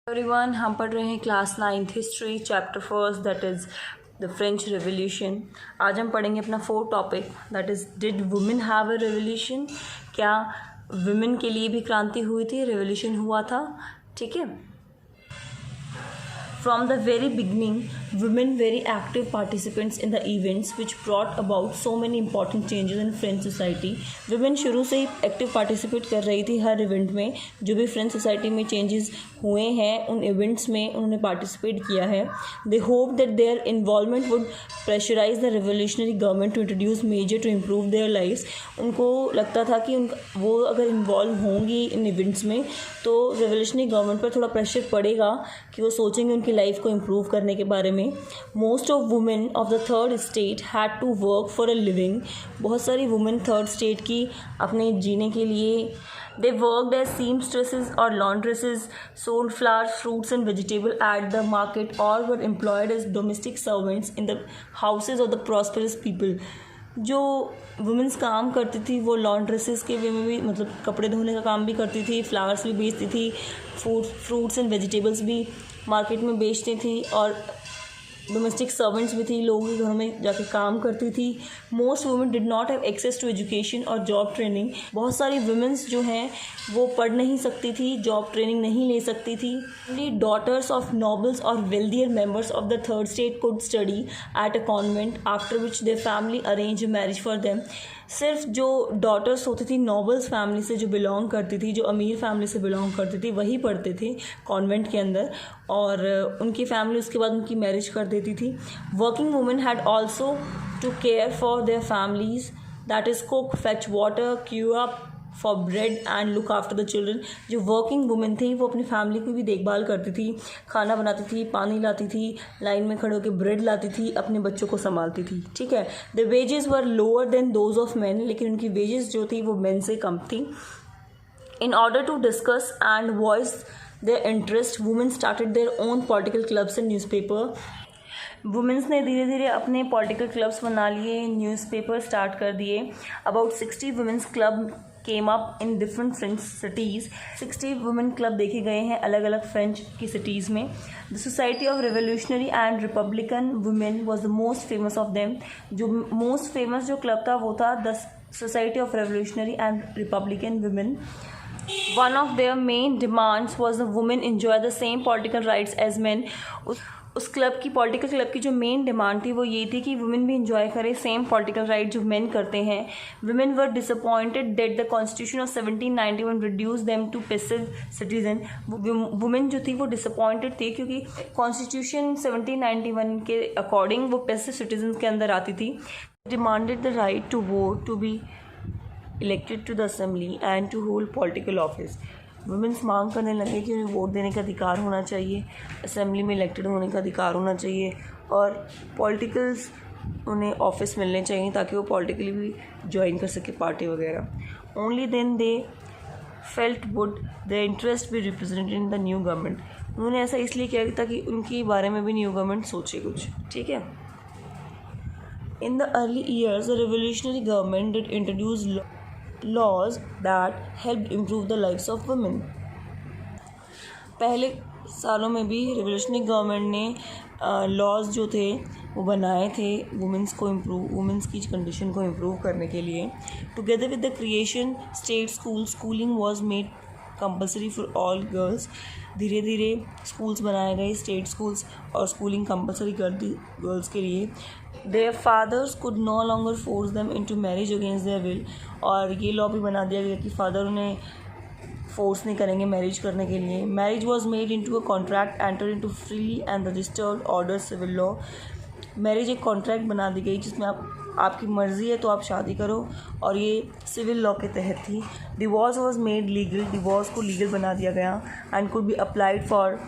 Everyone, हम पढ़ रहे हैं class 9th history chapter first that is the French revolution. आज हम पढ़ेंगे अपना 4th topic that is did women have a revolution. क्या वुमेन के लिए भी क्रांति हुई थी, रेवोल्यूशन हुआ था। ठीक है। From the very beginning, women very active participants in the events which brought about so many important changes in French society. Women शुरू से ही एक्टिव पार्टिसिपेट कर रही थी हर इवेंट में। जो भी फ्रेंच सोसाइटी में चेंजेस हुए हैं उन इवेंट्स में उन्होंने पार्टिसिपेट किया है। They hoped that their involvement would pressurize the revolutionary government to introduce measures to improve their lives. उनको लगता था कि वो अगर इन्वॉल्व होंगी इन इवेंट्स में तो रेवोल्यूशनरी गवर्नमेंट पर थोड़ा प्रेशर पड़ेगा कि वो सोचेंगे उनकी लाइफ को इम्प्रूव करने के बारे में। Most of women of the third state had to work for a living. बहुत सारी वुमेन थर्ड स्टेट की अपने जीने के लिए they worked as seamstresses or laundresses, sold flowers, fruits and vegetables at the market or were employed as domestic servants in the houses of the prosperous people. जो women's काम करती थी वो लॉन्ड्रेसेस के वे में भी मतलब कपड़े धोने का काम भी करती थी, फ्लावर्स भी बेचती थी, फ्रूट्स एंड वेजिटेबल्स भी मार्केट में बेचती थी और डोमेस्टिक सर्वेंट्स भी थी, लोगों के घरों में जाके काम करती थी। Most women did not have access to education और जॉब ट्रेनिंग। बहुत सारी वुमेंस जो हैं वो पढ़ नहीं सकती थी, जॉब ट्रेनिंग नहीं ले सकती थी। ओनली डॉटर्स ऑफ नॉबल्स और wealthier members of the third state could study at a convent after which their family arrange marriage for them. सिर्फ जो डॉटर्स होती थी नॉबल्स फैमिली से जो बिलोंग करती थी, जो अमीर फैमिली से बिलोंग करती थी, वही पढ़ते थे कॉन्वेंट के अंदर और उनकी फैमिली उसके बाद उनकी मैरिज कर देती थी। Working women had also to care for their families that is cook, fetch water, queue up for bread and look after the children. जो वर्किंग वुमेन थी वो अपनी फैमिली की भी देखभाल करती थी, खाना बनाती थी, पानी लाती थी, लाइन में खड़े होकर ब्रेड लाती थी, अपने बच्चों को संभालती थी। ठीक है। The wages were lower than those of man, लेकिन उनकी वेजेस जो थी वो मेन से कम थी। In order to discuss and voice their interest women started their own political clubs and newspaper. Womens ने धीरे धीरे अपने पॉलिटिकल क्लब्स बना लिए, न्यूज़पेपर स्टार्ट कर दिए। About 60 women's club came up in different French cities. 60 women club देखे गए हैं अलग अलग फ्रेंच की सिटीज़ में। The society of revolutionary and Republican women was the most famous of them. जो मोस्ट फेमस जो क्लब था वो था the society of revolutionary and Republican women. One of their main demands was the women enjoy the same political rights as men. उस club की political club की जो main demand थी वो ये थी कि वुमेन भी इंजॉय करें सेम पॉलिटिकल राइट जो मेन करते हैं। Women were disappointed that the constitution of 1791 reduce them to passive citizen. Women जो थी वो डिसअपॉइंटेड थी क्योंकि कॉन्स्टिट्यूशन 1791 के अकॉर्डिंग वो पैसिव सिटीजन के अंदर आती थी। Demanded the right to vote, to be elected to the assembly and to hold political office. Womens मांग करने लगे कि उन्हें वोट देने का अधिकार होना चाहिए, असेंबली में इलेक्टेड होने का अधिकार होना चाहिए और पॉलिटिकल्स उन्हें ऑफिस मिलने चाहिए ताकि वो पॉलिटिकली भी ज्वाइन कर सके पार्टी वगैरह। Only then they felt would the interest be represented in the new government. उन्होंने ऐसा इसलिए किया ताकि उनके बारे में भी न्यू गवर्नमेंट सोचे कुछ। ठीक है। In the early years the revolutionary government did introduce laws that helped improve the lives of women. पहले सालों में भी रेवोल्यूशनरी गवर्नमेंट ने लॉज जो थे वो बनाए थे वुमेंस की कंडीशन को इम्प्रूव करने के लिए। Together with the creation state schooling was made compulsory for all girls. धीरे धीरे स्कूल्स बनाए गए, स्टेट स्कूल्स, और स्कूलिंग कंपलसरी कर दी गर्ल्स के लिए। Their fathers could no longer force them into marriage against their will। और ये लॉ भी बना दिया गया कि फादर उन्हें फोर्स नहीं करेंगे मैरिज करने के लिए। Marriage was made into a contract enter into freely and registered order civil law. Marriage एक कॉन्ट्रैक्ट बना दी गई जिसमें आपकी मर्ज़ी है तो आप शादी करो और ये सिविल लॉ के तहत थी। Divorce was made legal, divorce को लीगल बना दिया गया and could be applied for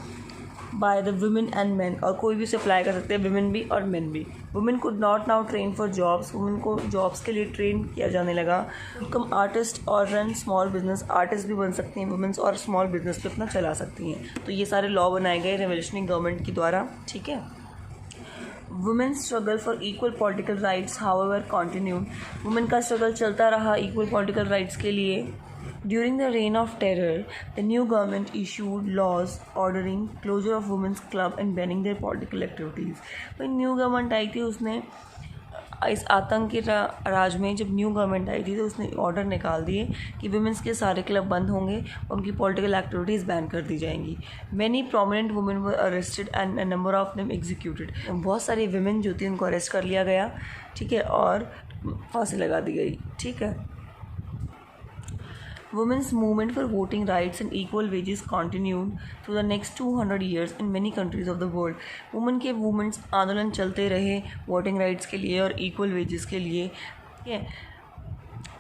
by the women and man. और कोई भी उसे अप्लाई कर सकते हैं, वुमेन भी और मैन भी। Women could not now train for jobs. Women को जॉब्स के लिए ट्रेन किया जाने लगा। कम आर्टिस्ट और रन स्मॉल बिजनेस। आर्टिस्ट भी बन सकती हैं वुमेन्स और स्मॉल बिजनेस भी अपना चला सकती हैं। तो ये सारे लॉ बनाए गए रेवोल्यूशनरी गवर्नमेंट के द्वारा। ठीक है। Women's struggle for equal political rights however continued. Women का स्ट्रगल चलता रहा इक्वल पॉलिटिकल राइट्स के लिए। During the reign of terror, the new government issued laws ordering closure of women's club and banning their political activities. भाई new government आई थी, उसने इस आतंक के राज में जब न्यू गवर्नमेंट आई थी तो उसने ऑर्डर निकाल दिए कि वुमेंस के सारे क्लब बंद होंगे, उनकी पॉलिटिकल एक्टिविटीज़ बैन कर दी जाएंगी. Many prominent women were arrested and a number of them executed. बहुत सारी वुमेन जो थी उनको अरेस्ट कर लिया गया, ठीक है, और फांसी लगा दी गई. ठीक है. Women's movement for voting rights and equal wages continued through the next 200 years in many countries of the world. Women के वुमेन्स आंदोलन चलते रहे वोटिंग राइट्स के लिए और इक्वल वेजेस के लिए. ठीक है.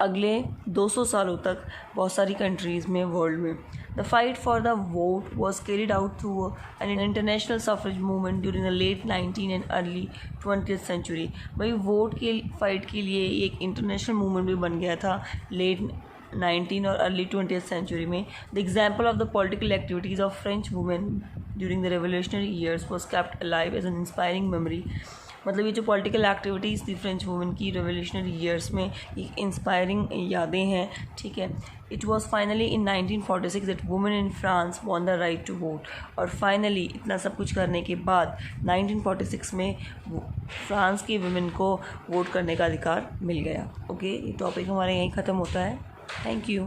अगले 200 सालों तक बहुत सारी कंट्रीज़ में वर्ल्ड में the fight for the vote was carried out through an international suffrage movement during the late 19th and early 20th century. भाई वोट के फाइट के लिए एक इंटरनेशनल मूवमेंट भी बन गया था लेट 19 और अर्ली 20th सेंचुरी में. The example of the political activities of French women during the revolutionary years was kept alive as an inspiring memory. मतलब ये जो पॉलिटिकल एक्टिविटीज़ थी फ्रेंच वुमेन की रेवोल्यूशनरी ईयर्स में, एक इंस्पायरिंग यादें हैं. ठीक है. It was finally in 1946 that women in France won the right to vote. और फाइनली इतना सब कुछ करने के बाद 1946 में फ्रांस की वुमेन को वोट करने का अधिकार मिल गया. ओके, ये टॉपिक हमारे यहीं ख़त्म होता है. Thank you.